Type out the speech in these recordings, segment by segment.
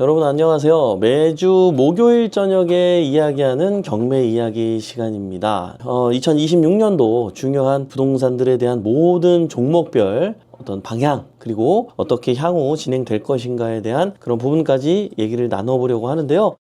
여러분 안녕하세요. 매주 목요일 저녁에 이야기하는 경매 이야기 시간입니다. 2026년도 중요한 부동산들에 대한 모든 종목별 어떤 방향, 그리고 어떻게 향후 진행될 것인가에 대한 그런 부분까지 얘기를 나눠보려고 하는데요.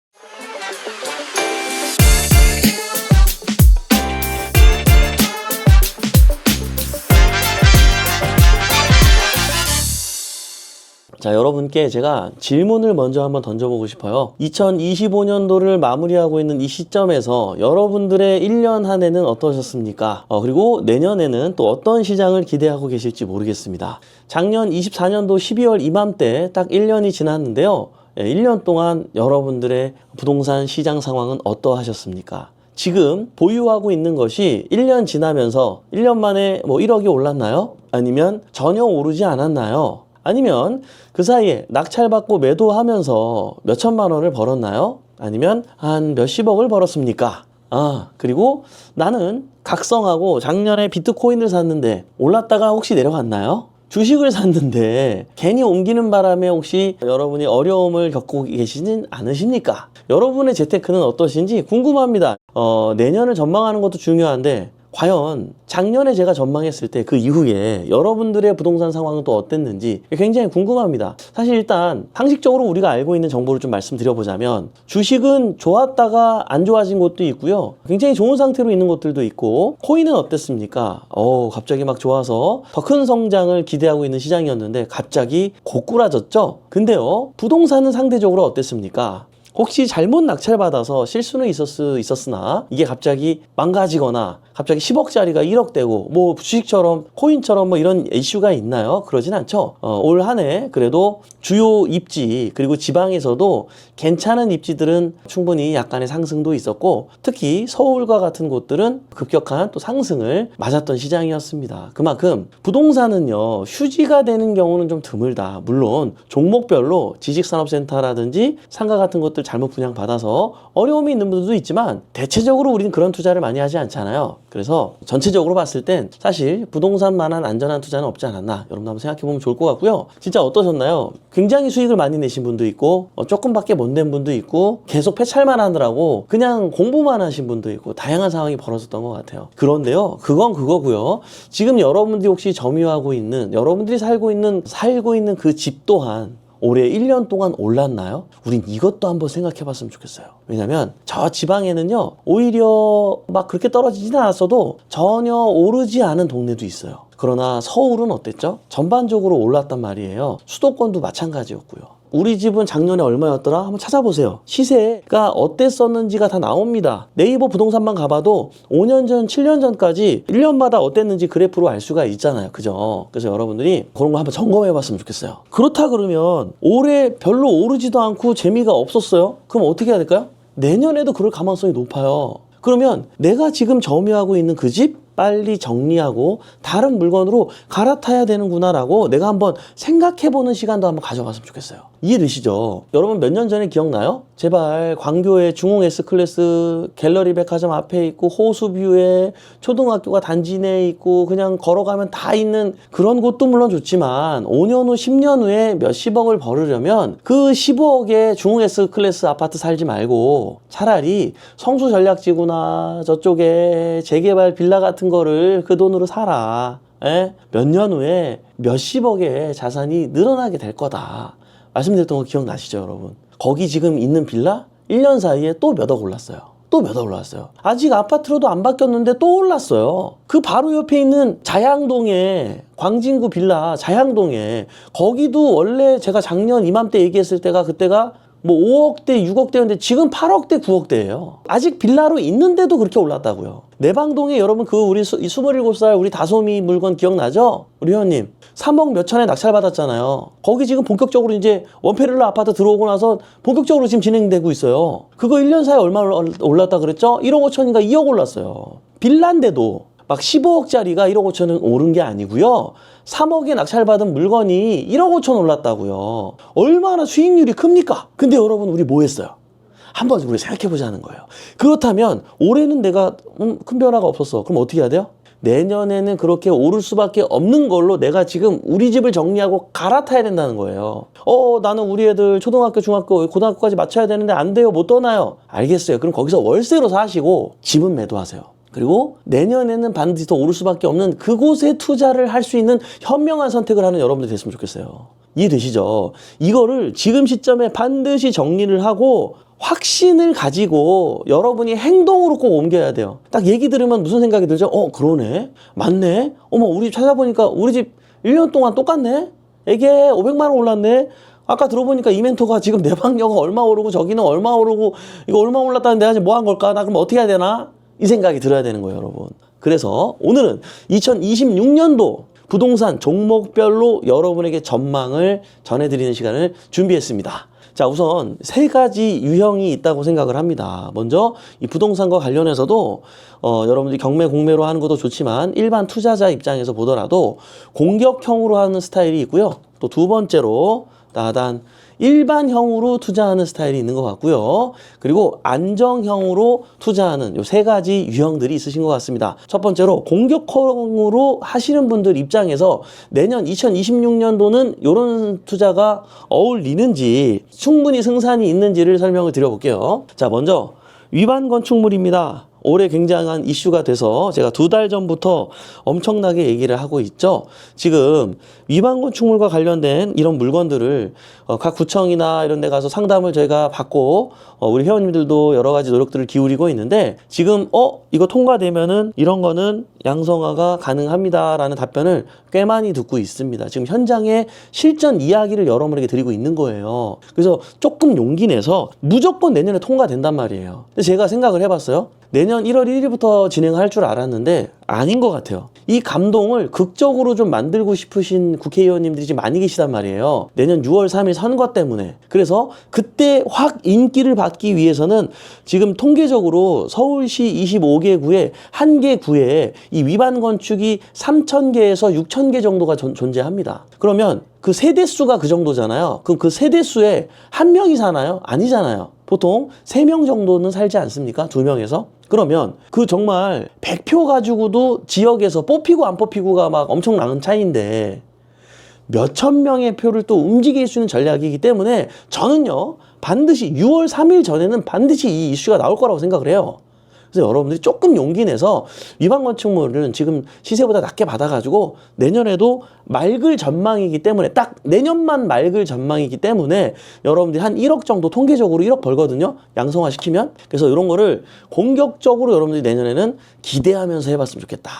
자, 여러분께 제가 질문을 먼저 한번 던져보고 싶어요. 2025년도를 마무리하고 있는 이 시점에서 여러분들의 1년 한 해는 어떠셨습니까? 그리고 내년에는 또 어떤 시장을 기대하고 계실지 모르겠습니다. 작년 24년도 12월 이맘때 딱 1년이 지났는데요. 1년 동안 여러분들의 부동산 시장 상황은 어떠하셨습니까? 지금 보유하고 있는 것이 1년 지나면서 1년 만에 1억이 올랐나요? 아니면 전혀 오르지 않았나요? 아니면 그 사이에 낙찰받고 매도하면서 몇천만 원을 벌었나요? 아니면 한 몇십억을 벌었습니까? 그리고 나는 각성하고 작년에 비트코인을 샀는데 올랐다가 혹시 내려갔나요? 주식을 샀는데 괜히 옮기는 바람에 혹시 여러분이 어려움을 겪고 계시진 않으십니까? 여러분의 재테크는 어떠신지 궁금합니다. 내년을 전망하는 것도 중요한데 과연 작년에 제가 전망했을 때 그 이후에 여러분들의 부동산 상황은 또 어땠는지 굉장히 궁금합니다. 사실 일단 상식적으로 우리가 알고 있는 정보를 좀 말씀드려보자면 주식은 좋았다가 안 좋아진 것도 있고요. 굉장히 좋은 상태로 있는 것들도 있고 코인은 어땠습니까? 갑자기 막 좋아서 더 큰 성장을 기대하고 있는 시장이었는데 갑자기 고꾸라졌죠? 근데요, 부동산은 상대적으로 어땠습니까? 혹시 잘못 낙찰받아서 실수는 있었으나 이게 갑자기 망가지거나 갑자기 10억짜리가 1억 되고 주식처럼 코인처럼 이런 이슈가 있나요? 그러진 않죠. 올 한 해 그래도 주요 입지 그리고 지방에서도 괜찮은 입지들은 충분히 약간의 상승도 있었고 특히 서울과 같은 곳들은 급격한 또 상승을 맞았던 시장이었습니다. 그만큼 부동산은요 휴지가 되는 경우는 좀 드물다. 물론 종목별로 지식산업센터라든지 상가 같은 것들 잘못 분양받아서 어려움이 있는 분들도 있지만 대체적으로 우리는 그런 투자를 많이 하지 않잖아요. 그래서 전체적으로 봤을 땐 사실 부동산만한 안전한 투자는 없지 않았나 여러분 한번 생각해보면 좋을 것 같고요. 진짜 어떠셨나요? 굉장히 수익을 많이 내신 분도 있고 조금밖에 못 낸 분도 있고 계속 폐찰만 하느라고 그냥 공부만 하신 분도 있고 다양한 상황이 벌어졌던 것 같아요. 그런데요, 그건 그거고요. 지금 여러분들이 혹시 점유하고 있는 여러분들이 살고 있는 그 집 또한 올해 1년 동안 올랐나요? 우린 이것도 한번 생각해 봤으면 좋겠어요. 왜냐면 저 지방에는요 오히려 막 그렇게 떨어지진 않았어도 전혀 오르지 않은 동네도 있어요. 그러나 서울은 어땠죠? 전반적으로 올랐단 말이에요. 수도권도 마찬가지였고요. 우리 집은 작년에 얼마였더라? 한번 찾아보세요. 시세가 어땠었는지가 다 나옵니다. 네이버 부동산만 가봐도 5년 전, 7년 전까지 1년마다 어땠는지 그래프로 알 수가 있잖아요. 그죠? 그래서 여러분들이 그런 거 한번 점검해 봤으면 좋겠어요. 그렇다 그러면 올해 별로 오르지도 않고 재미가 없었어요? 그럼 어떻게 해야 될까요? 내년에도 그럴 가능성이 높아요. 그러면 내가 지금 점유하고 있는 그 집 빨리 정리하고 다른 물건으로 갈아타야 되는구나라고 내가 한번 생각해보는 시간도 한번 가져갔으면 좋겠어요. 이해되시죠? 여러분 몇 년 전에 기억나요? 제발 광교의 중흥 S클래스 갤러리 백화점 앞에 있고 호수뷰에 초등학교가 단지 내에 있고 그냥 걸어가면 다 있는 그런 곳도 물론 좋지만 5년 후 10년 후에 몇십억을 벌으려면 그 15억에 중흥 S클래스 아파트 살지 말고 차라리 성수전략지구나 저쪽에 재개발 빌라 같은 거를 그 돈으로 사라. 몇 년 후에 몇십억의 자산이 늘어나게 될 거다. 말씀드렸던 거 기억나시죠, 여러분? 거기 지금 있는 빌라 1년 사이에 또 몇 억 올랐어요. 또 몇 억 올랐어요. 아직 아파트로도 안 바뀌었는데 또 올랐어요. 그 바로 옆에 있는 자양동에 광진구 빌라 자양동에 거기도 원래 제가 작년 이맘때 얘기했을 때가 그때가 5억대, 6억대였는데 지금 8억대, 9억대예요. 아직 빌라로 있는데도 그렇게 올랐다고요. 내방동에 여러분 우리 27살 우리 다솜이 물건 기억나죠? 우리 회원님 3억 몇천에 낙찰받았잖아요. 거기 지금 본격적으로 이제 원페를라 아파트 들어오고 나서 본격적으로 지금 진행되고 있어요. 그거 1년 사이에 얼마 올랐다 그랬죠? 1억 5천인가 2억 올랐어요. 빌라인데도 막 15억짜리가 1억 5천은 오른 게 아니고요. 3억에 낙찰받은 물건이 1억 5천 올랐다고요. 얼마나 수익률이 큽니까? 근데 여러분 우리 뭐 했어요? 한번 우리 생각해 보자는 거예요. 그렇다면 올해는 내가 큰 변화가 없었어. 그럼 어떻게 해야 돼요? 내년에는 그렇게 오를 수밖에 없는 걸로 내가 지금 우리 집을 정리하고 갈아타야 된다는 거예요. 나는 우리 애들 초등학교, 중학교, 고등학교까지 맞춰야 되는데 안 돼요. 못 떠나요. 알겠어요. 그럼 거기서 월세로 사시고 집은 매도하세요. 그리고 내년에는 반드시 더 오를 수밖에 없는 그곳에 투자를 할 수 있는 현명한 선택을 하는 여러분들 됐으면 좋겠어요. 이해되시죠? 이거를 지금 시점에 반드시 정리를 하고 확신을 가지고 여러분이 행동으로 꼭 옮겨야 돼요. 딱 얘기 들으면 무슨 생각이 들죠? 그러네? 맞네? 어머, 우리 집 찾아보니까 우리 집 1년 동안 똑같네? 이게 500만 원 올랐네? 아까 들어보니까 이 멘토가 지금 내 방녀가 얼마 오르고 저기는 얼마 오르고 이거 얼마 올랐다는데 내가 지금 뭐 한 걸까? 나 그럼 어떻게 해야 되나? 이 생각이 들어야 되는 거예요, 여러분. 그래서 오늘은 2026년도 부동산 종목별로 여러분에게 전망을 전해드리는 시간을 준비했습니다. 자, 우선 세 가지 유형이 있다고 생각을 합니다. 먼저 이 부동산과 관련해서도 여러분들이 경매 공매로 하는 것도 좋지만 일반 투자자 입장에서 보더라도 공격형으로 하는 스타일이 있고요. 또 두 번째로 나단 일반형으로 투자하는 스타일이 있는 것 같고요. 그리고 안정형으로 투자하는 요 세 가지 유형들이 있으신 것 같습니다. 첫 번째로 공격형으로 하시는 분들 입장에서 내년 2026년도는 이런 투자가 어울리는지 충분히 승산이 있는지를 설명을 드려볼게요. 자, 먼저 위반 건축물입니다. 올해 굉장한 이슈가 돼서 제가 2달 전부터 엄청나게 얘기를 하고 있죠. 지금 위반 건축물과 관련된 이런 물건들을 각 구청이나 이런 데 가서 상담을 저희가 받고 우리 회원님들도 여러 가지 노력들을 기울이고 있는데 지금 이거 통과되면은 이런 거는 양성화가 가능합니다라는 답변을 꽤 많이 듣고 있습니다. 지금 현장의 실전 이야기를 여러분에게 드리고 있는 거예요. 그래서 조금 용기 내서 무조건 내년에 통과된단 말이에요. 근데 제가 생각을 해봤어요. 내년 1월 1일부터 진행할 줄 알았는데 아닌 것 같아요. 이 감동을 극적으로 좀 만들고 싶으신 국회의원님들이 지금 많이 계시단 말이에요. 내년 6월 3일 선거 때문에. 그래서 그때 확 인기를 받기 위해서는 지금 통계적으로 서울시 25개 구에 한 개 구에 이 위반 건축이 3,000개에서 6,000개 정도가 존재합니다. 그러면 그 세대수가 그 정도잖아요. 그럼 그 세대수에 한 명이 사나요? 아니잖아요. 보통 3명 정도는 살지 않습니까? 2명에서? 그러면 그 정말 100표 가지고도 지역에서 뽑히고 안 뽑히고가 막 엄청나는 차이인데 몇천 명의 표를 또 움직일 수 있는 전략이기 때문에 저는요 반드시 6월 3일 전에는 반드시 이 이슈가 나올 거라고 생각을 해요. 그래서 여러분들이 조금 용기 내서 위반 건축물은 지금 시세보다 낮게 받아가지고 내년에도 맑을 전망이기 때문에 딱 내년만 맑을 전망이기 때문에 여러분들이 한 1억 정도 통계적으로 1억 벌거든요. 양성화 시키면. 그래서 이런 거를 공격적으로 여러분들이 내년에는 기대하면서 해봤으면 좋겠다.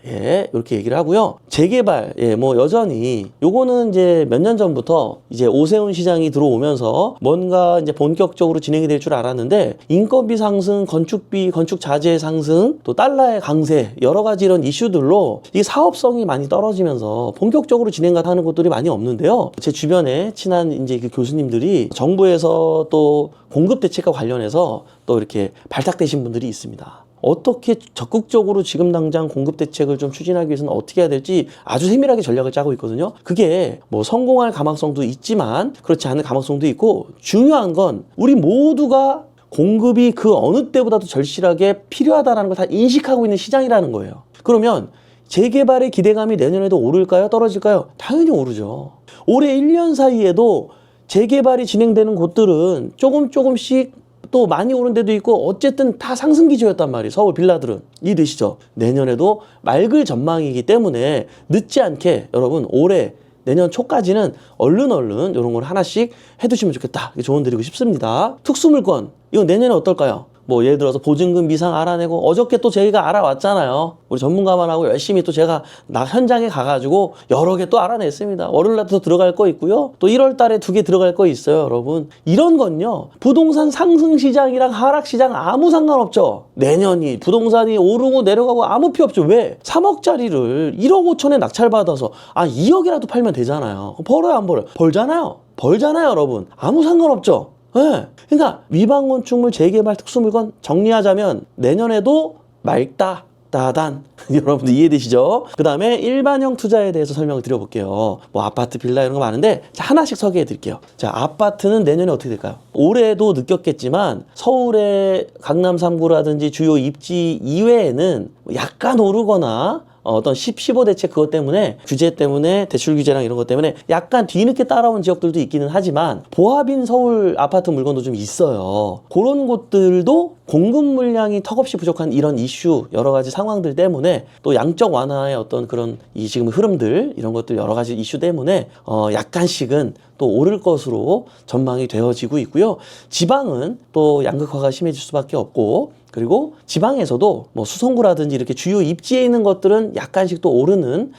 예, 이렇게 얘기를 하고요. 재개발, 뭐 여전히 요거는 이제 몇 년 전부터 이제 오세훈 시장이 들어오면서 뭔가 이제 본격적으로 진행이 될 줄 알았는데 인건비 상승, 건축비, 건축 자재 상승, 또 달러의 강세 여러 가지 이런 이슈들로 이 사업성이 많이 떨어지면서 본격적으로 진행하는 곳들이 많이 없는데요. 제 주변에 친한 이제 그 교수님들이 정부에서 또 공급 대책과 관련해서 또 이렇게 발탁되신 분들이 있습니다. 어떻게 적극적으로 지금 당장 공급 대책을 좀 추진하기 위해서는 어떻게 해야 될지 아주 세밀하게 전략을 짜고 있거든요. 그게 뭐 성공할 가망성도 있지만 그렇지 않은 가망성도 있고 중요한 건 우리 모두가 공급이 그 어느 때보다도 절실하게 필요하다는 걸 다 인식하고 있는 시장이라는 거예요. 그러면 재개발의 기대감이 내년에도 오를까요? 떨어질까요? 당연히 오르죠. 올해 1년 사이에도 재개발이 진행되는 곳들은 조금씩 또 많이 오른 데도 있고 어쨌든 다 상승 기조였단 말이에요. 서울 빌라들은. 이해되시죠? 내년에도 맑을 전망이기 때문에 늦지 않게 여러분 올해 내년 초까지는 얼른 이런 걸 하나씩 해두시면 좋겠다. 조언 드리고 싶습니다. 특수물건 이건 내년에 어떨까요? 뭐 예를 들어서 보증금 미상 알아내고 어저께 또 저희가 알아왔잖아요. 우리 전문가만 하고 열심히 또 제가 현장에 가가지고 여러 개 또 알아냈습니다. 월요일날 또 들어갈 거 있고요. 또 1월 달에 2개 들어갈 거 있어요, 여러분. 이런 건요. 부동산 상승 시장이랑 하락 시장 아무 상관없죠. 내년이 부동산이 오르고 내려가고 아무 필요 없죠. 왜? 3억짜리를 1억 5천에 낙찰받아서 2억이라도 팔면 되잖아요. 벌어요, 안 벌어요? 벌잖아요, 여러분. 아무 상관없죠. 네. 그러니까 위반 건축물 재개발 특수물건 정리하자면 내년에도 맑다. 따단. 여러분들 이해되시죠? 그 다음에 일반형 투자에 대해서 설명을 드려볼게요. 뭐 아파트, 빌라 이런 거 많은데 자, 하나씩 소개해 드릴게요. 자, 아파트는 내년에 어떻게 될까요? 올해도 느꼈겠지만 서울의 강남 3구라든지 주요 입지 이외에는 약간 오르거나 어떤 15 대책 그것 때문에 규제 때문에 대출 규제랑 이런 것 때문에 약간 뒤늦게 따라온 지역들도 있기는 하지만 보합인 서울 아파트 물건도 좀 있어요. 그런 곳들도 공급 물량이 턱없이 부족한 이런 이슈 여러 가지 상황들 때문에 또 양적 완화의 어떤 그런 이 지금 흐름들 이런 것들 여러 가지 이슈 때문에 약간씩은 또 오를 것으로 전망이 되어지고 있고요. 지방은 또 양극화가 심해질 수밖에 없고 그리고 지방에서도 뭐 수성구라든지 이렇게 주요 입지에 있는 것들은 약간씩 또 오르는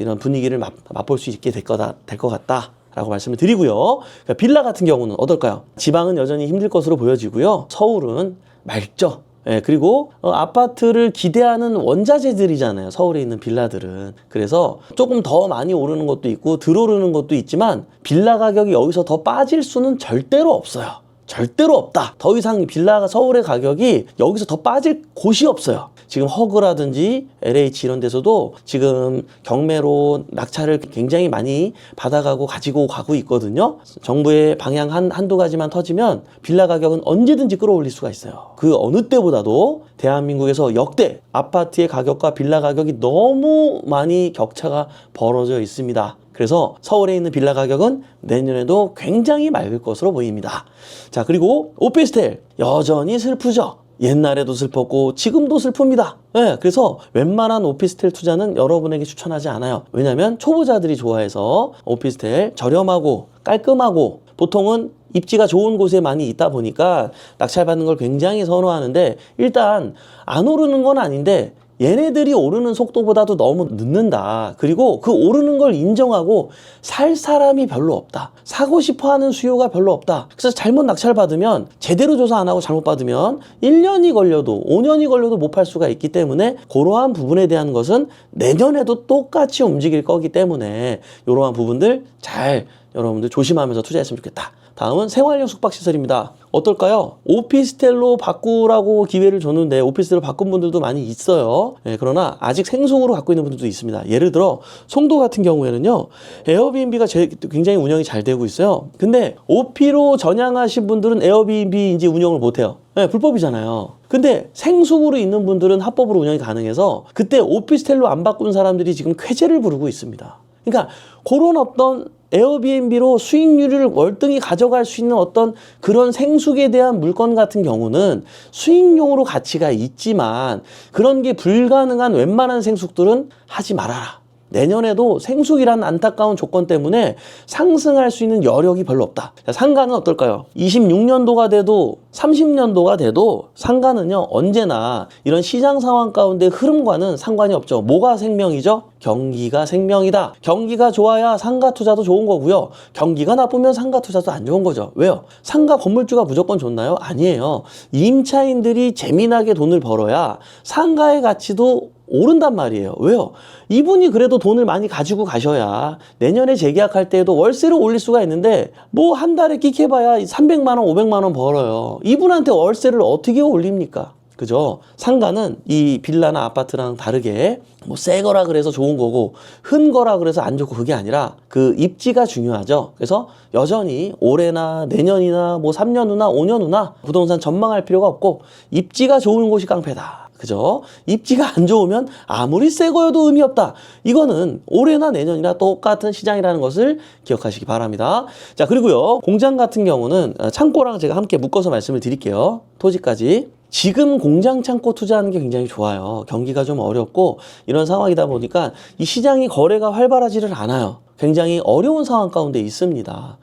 이런 분위기를 맛볼 수 있게 될 것 같다. 라고 말씀을 드리고요. 그러니까 빌라 같은 경우는 어떨까요? 지방은 여전히 힘들 것으로 보여지고요. 서울은 맑죠. 예, 그리고 아파트를 기대하는 원자재들이잖아요. 서울에 있는 빌라들은. 그래서 조금 더 많이 오르는 것도 있고 덜 오르는 것도 있지만 빌라 가격이 여기서 더 빠질 수는 절대로 없어요. 절대로 없다. 더 이상 빌라가 서울의 가격이 여기서 더 빠질 곳이 없어요. 지금 허그라든지 LH 이런 데서도 지금 경매로 낙찰을 굉장히 많이 받아가고 가지고 가고 있거든요. 정부의 방향 한두 가지만 터지면 빌라 가격은 언제든지 끌어올릴 수가 있어요. 그 어느 때보다도 대한민국에서 역대 아파트의 가격과 빌라 가격이 너무 많이 격차가 벌어져 있습니다. 그래서 서울에 있는 빌라 가격은 내년에도 굉장히 맑을 것으로 보입니다. 자, 그리고 오피스텔 여전히 슬프죠. 옛날에도 슬펐고 지금도 슬픕니다. 네, 그래서 웬만한 오피스텔 투자는 여러분에게 추천하지 않아요. 왜냐하면 초보자들이 좋아해서 오피스텔 저렴하고 깔끔하고 보통은 입지가 좋은 곳에 많이 있다 보니까 낙찰받는 걸 굉장히 선호하는데 일단 안 오르는 건 아닌데 얘네들이 오르는 속도보다도 너무 늦는다. 그리고 그 오르는 걸 인정하고 살 사람이 별로 없다. 사고 싶어 하는 수요가 별로 없다. 그래서 잘못 낙찰받으면 제대로 조사 안 하고 잘못 받으면 1년이 걸려도 5년이 걸려도 못 팔 수가 있기 때문에 그러한 부분에 대한 것은 내년에도 똑같이 움직일 거기 때문에 이러한 부분들 잘 여러분들 조심하면서 투자했으면 좋겠다. 다음은 생활용 숙박시설입니다. 어떨까요? 오피스텔로 바꾸라고 기회를 줬는데 오피스텔로 바꾼 분들도 많이 있어요. 네, 그러나 아직 생소으로 갖고 있는 분들도 있습니다. 예를 들어 송도 같은 경우에는요. 에어비앤비가 굉장히 운영이 잘 되고 있어요. 근데 오피로 전향하신 분들은 에어비앤비 운영을 못해요. 네, 불법이잖아요. 근데 생숙으로 있는 분들은 합법으로 운영이 가능해서 그때 오피스텔로 안 바꾼 사람들이 지금 쾌재를 부르고 있습니다. 그러니까 그런 어떤 에어비앤비로 수익률을 월등히 가져갈 수 있는 어떤 그런 생숙에 대한 물건 같은 경우는 수익용으로 가치가 있지만 그런 게 불가능한 웬만한 생숙들은 하지 말아라. 내년에도 생숙이라는 안타까운 조건 때문에 상승할 수 있는 여력이 별로 없다. 자, 상가는 어떨까요? 26년도가 돼도 30년도가 돼도 상가는요 언제나 이런 시장 상황 가운데 흐름과는 상관이 없죠. 뭐가 생명이죠? 경기가 생명이다. 경기가 좋아야 상가 투자도 좋은 거고요. 경기가 나쁘면 상가 투자도 안 좋은 거죠. 왜요? 상가 건물주가 무조건 좋나요? 아니에요. 임차인들이 재미나게 돈을 벌어야 상가의 가치도 오른단 말이에요. 왜요? 이분이 그래도 돈을 많이 가지고 가셔야 내년에 재계약할 때에도 월세를 올릴 수가 있는데 뭐 한 달에 끽해봐야 300만 원, 500만 원 벌어요. 이분한테 월세를 어떻게 올립니까? 그죠? 상가는 이 빌라나 아파트랑 다르게 뭐 새 거라 그래서 좋은 거고 흔 거라 그래서 안 좋고 그게 아니라 그 입지가 중요하죠. 그래서 여전히 올해나 내년이나 뭐 3년 후나 5년 후나 부동산 전망할 필요가 없고 입지가 좋은 곳이 깡패다. 그죠? 입지가 안 좋으면 아무리 새 거여도 의미 없다. 이거는 올해나 내년이나 똑같은 시장이라는 것을 기억하시기 바랍니다. 자, 그리고요. 공장 같은 경우는 창고랑 제가 함께 묶어서 말씀을 드릴게요. 토지까지. 지금 공장 창고 투자하는 게 굉장히 좋아요. 경기가 좀 어렵고 이런 상황이다 보니까 이 시장이 거래가 활발하지를 않아요. 굉장히 어려운 상황 가운데 있습니다.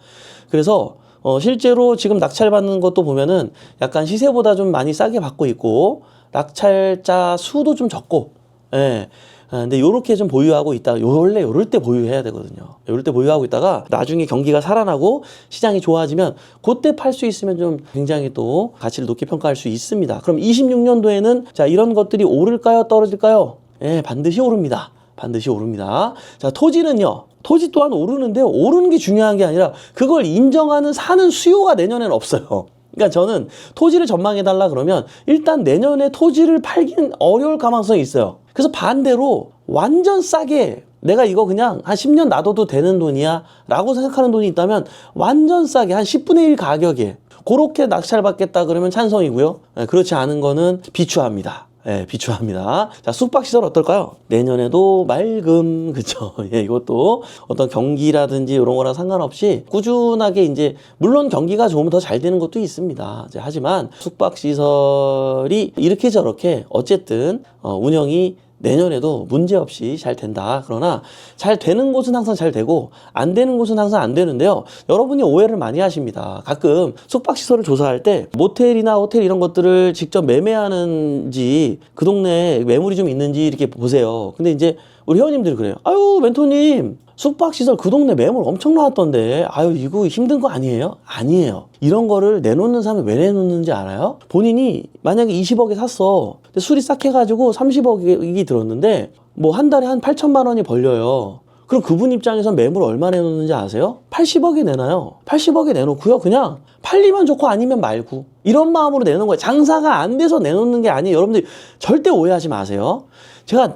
그래서 실제로 지금 낙찰받는 것도 보면은 약간 시세보다 좀 많이 싸게 받고 있고 낙찰자 수도 좀 적고, 예. 근데 요렇게 좀 보유하고 있다. 원래 요럴 때 보유해야 되거든요. 요럴 때 보유하고 있다가 나중에 경기가 살아나고 시장이 좋아지면 그때 팔 수 있으면 좀 굉장히 또 가치를 높게 평가할 수 있습니다. 그럼 26년도에는 자, 이런 것들이 오를까요? 떨어질까요? 예, 반드시 오릅니다. 반드시 오릅니다. 자, 토지는요. 토지 또한 오르는데 오르는 게 중요한 게 아니라 그걸 인정하는 사는 수요가 내년에는 없어요. 그러니까 저는 토지를 전망해달라 그러면 일단 내년에 토지를 팔긴 어려울 가능성이 있어요. 그래서 반대로 완전 싸게 내가 이거 그냥 한 10년 놔둬도 되는 돈이야 라고 생각하는 돈이 있다면 완전 싸게 한 10분의 1 가격에 그렇게 낙찰 받겠다 그러면 찬성이고요. 그렇지 않은 거는 비추합니다. 비추합니다. 자, 숙박시설 어떨까요? 내년에도 맑음, 그쵸? 이것도 어떤 경기라든지 이런 거랑 상관없이 꾸준하게 이제, 물론 경기가 좋으면 더 잘 되는 것도 있습니다. 하지만 숙박시설이 이렇게 저렇게 어쨌든, 운영이 내년에도 문제없이 잘 된다. 그러나 잘 되는 곳은 항상 잘 되고 안 되는 곳은 항상 안 되는데요. 여러분이 오해를 많이 하십니다. 가끔 숙박시설을 조사할 때 모텔이나 호텔 이런 것들을 직접 매매하는지 그 동네에 매물이 좀 있는지 이렇게 보세요. 근데 이제 우리 회원님들이 그래요. 아유 멘토님 숙박시설 그 동네 매물 엄청 나왔던데 아유 이거 힘든 거 아니에요? 아니에요. 이런 거를 내놓는 사람이 왜 내놓는지 알아요? 본인이 만약에 20억에 샀어. 근데 수리 싹 해가지고 30억이 들었는데 뭐 한 달에 한 8천만 원이 벌려요. 그럼 그분 입장에선 매물 얼마 내놓는지 아세요? 80억에 내놔요. 80억에 내놓고요. 그냥 팔리면 좋고 아니면 말고 이런 마음으로 내놓는 거예요. 장사가 안 돼서 내놓는 게 아니에요. 여러분들 절대 오해하지 마세요. 제가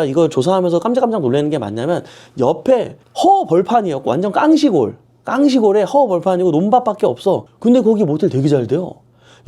이걸 조사하면서 깜짝깜짝 놀라는 게 맞냐면 옆에 허 벌판이었고 완전 깡시골에 허 벌판이고 논밭밖에 없어. 근데 거기 모텔 되게 잘 돼요.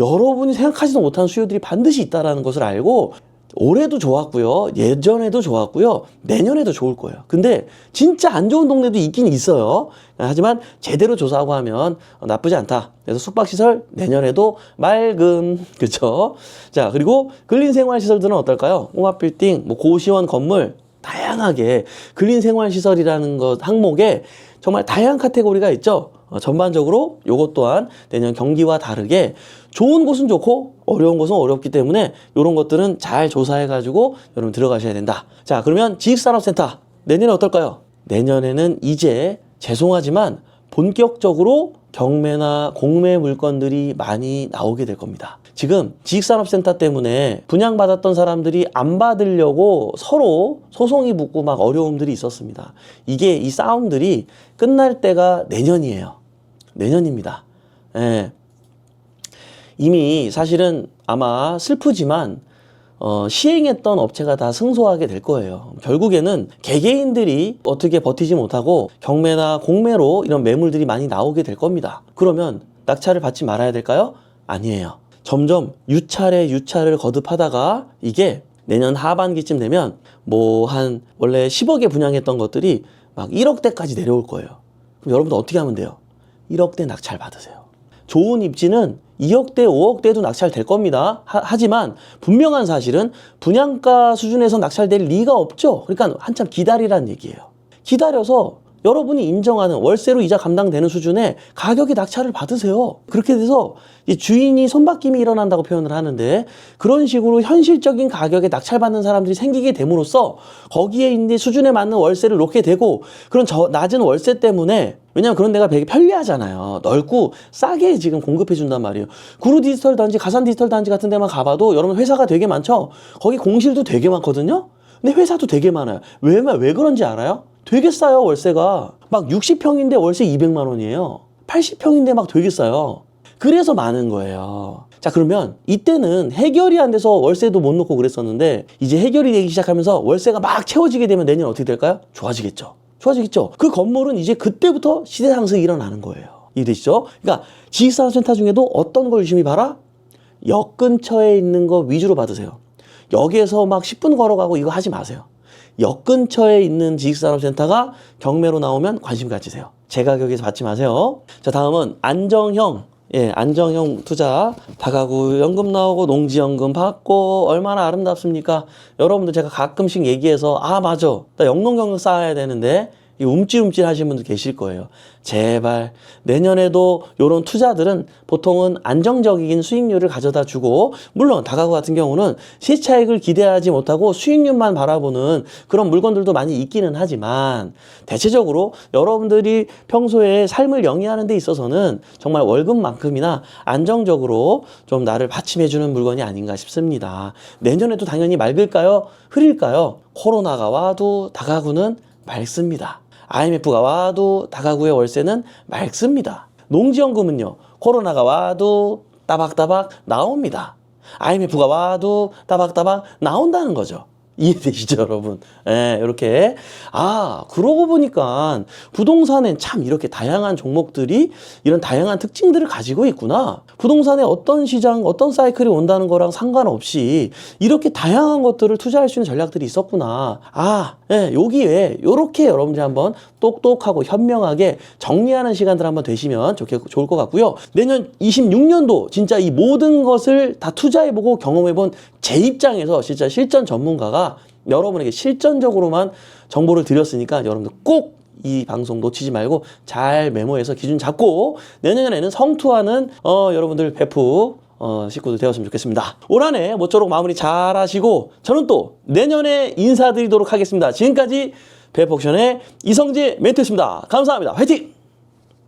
여러분이 생각하지도 못한 수요들이 반드시 있다는 것을 알고 올해도 좋았고요. 예전에도 좋았고요. 내년에도 좋을 거예요. 근데 진짜 안 좋은 동네도 있긴 있어요. 하지만 제대로 조사하고 하면 나쁘지 않다. 그래서 숙박시설 내년에도 맑음. 그쵸? 자, 그리고 근린생활시설들은 어떨까요? 홍합빌딩, 뭐 고시원 건물 다양하게 근린생활시설이라는 것 항목에 정말 다양한 카테고리가 있죠. 전반적으로 요것 또한 내년 경기와 다르게 좋은 곳은 좋고 어려운 곳은 어렵기 때문에 이런 것들은 잘 조사해가지고 여러분 들어가셔야 된다. 자, 그러면 지식산업센터 내년에 어떨까요? 내년에는 이제 죄송하지만 본격적으로 경매나 공매 물건들이 많이 나오게 될 겁니다. 지금 지식산업센터 때문에 분양받았던 사람들이 안 받으려고 서로 소송이 붙고 막 어려움들이 있었습니다. 이 싸움들이 끝날 때가 내년이에요. 내년입니다. 이미 사실은 아마 슬프지만 시행했던 업체가 다 승소하게 될 거예요. 결국에는 개개인들이 어떻게 버티지 못하고 경매나 공매로 이런 매물들이 많이 나오게 될 겁니다. 그러면 낙찰을 받지 말아야 될까요? 아니에요. 점점 유찰을 거듭하다가 이게 내년 하반기쯤 되면 원래 10억에 분양했던 것들이 막 1억대까지 내려올 거예요. 그럼 여러분들 어떻게 하면 돼요? 1억대 낙찰 받으세요. 좋은 입지는 2억대, 5억대도 낙찰될 겁니다. 하지만 분명한 사실은 분양가 수준에서 낙찰될 리가 없죠. 그러니까 한참 기다리라는 얘기예요. 기다려서 여러분이 인정하는 월세로 이자 감당되는 수준의 가격의 낙찰을 받으세요. 그렇게 돼서 주인이 손바뀜이 일어난다고 표현을 하는데 그런 식으로 현실적인 가격에 낙찰받는 사람들이 생기게 됨으로써 거기에 이제 수준에 맞는 월세를 놓게 되고 그런 낮은 월세 때문에 왜냐면 그런 데가 되게 편리하잖아요. 넓고 싸게 지금 공급해 준단 말이에요. 구루 디지털 단지, 가산 디지털 단지 같은 데만 가봐도 여러분 회사가 되게 많죠? 거기 공실도 되게 많거든요? 근데 회사도 되게 많아요. 왜 그런지 알아요? 되게 싸요, 월세가. 막 60평인데 월세 200만 원이에요. 80평인데 막 되게 싸요. 그래서 많은 거예요. 자, 그러면 이때는 해결이 안 돼서 월세도 못 놓고 그랬었는데 이제 해결이 되기 시작하면서 월세가 막 채워지게 되면 내년 어떻게 될까요? 좋아지겠죠. 그 건물은 이제 그때부터 시대 상승이 일어나는 거예요. 이해되시죠? 그러니까 지식산업센터 중에도 어떤 걸 유심히 봐라? 역 근처에 있는 거 위주로 받으세요. 역에서 막 10분 걸어가고 이거 하지 마세요. 역 근처에 있는 지식산업센터가 경매로 나오면 관심 가지세요. 제 가격에서 받지 마세요. 자, 다음은 안정형. 안정형 투자. 다가구 연금 나오고 농지연금 받고 얼마나 아름답습니까? 여러분들 제가 가끔씩 얘기해서 맞아. 나 영농경력 쌓아야 되는데 이 움찔움찔 하시는 분들 계실 거예요. 제발 내년에도 이런 투자들은 보통은 안정적인 수익률을 가져다 주고 물론 다가구 같은 경우는 시차익을 기대하지 못하고 수익률만 바라보는 그런 물건들도 많이 있기는 하지만 대체적으로 여러분들이 평소에 삶을 영위하는 데 있어서는 정말 월급만큼이나 안정적으로 좀 나를 받침해 주는 물건이 아닌가 싶습니다. 내년에도 당연히 맑을까요? 흐릴까요? 코로나가 와도 다가구는 맑습니다. IMF가 와도 다가구의 월세는 맑습니다. 농지연금은요. 코로나가 와도 따박따박 나옵니다. IMF가 와도 따박따박 나온다는 거죠. 이해되시죠, 여러분? 예, 이렇게. 아, 그러고 보니까 부동산엔 참 이렇게 다양한 종목들이 이런 다양한 특징들을 가지고 있구나. 부동산에 어떤 시장, 어떤 사이클이 온다는 거랑 상관없이 이렇게 다양한 것들을 투자할 수 있는 전략들이 있었구나. 아, 예, 여기에 이렇게 여러분들이 한번 똑똑하고 현명하게 정리하는 시간들 한번 되시면 좋을 것 같고요. 내년 26년도 진짜 이 모든 것을 다 투자해보고 경험해본 제 입장에서 진짜 실전 전문가가 여러분에게 실전적으로만 정보를 드렸으니까 여러분들 꼭 이 방송 놓치지 말고 잘 메모해서 기준 잡고 내년에는 성투하는 여러분들 베프 식구들 되었으면 좋겠습니다. 올 한 해 모쪼록 마무리 잘 하시고 저는 또 내년에 인사드리도록 하겠습니다. 지금까지 베프옥션의 이성재 멘토였습니다. 감사합니다. 화이팅!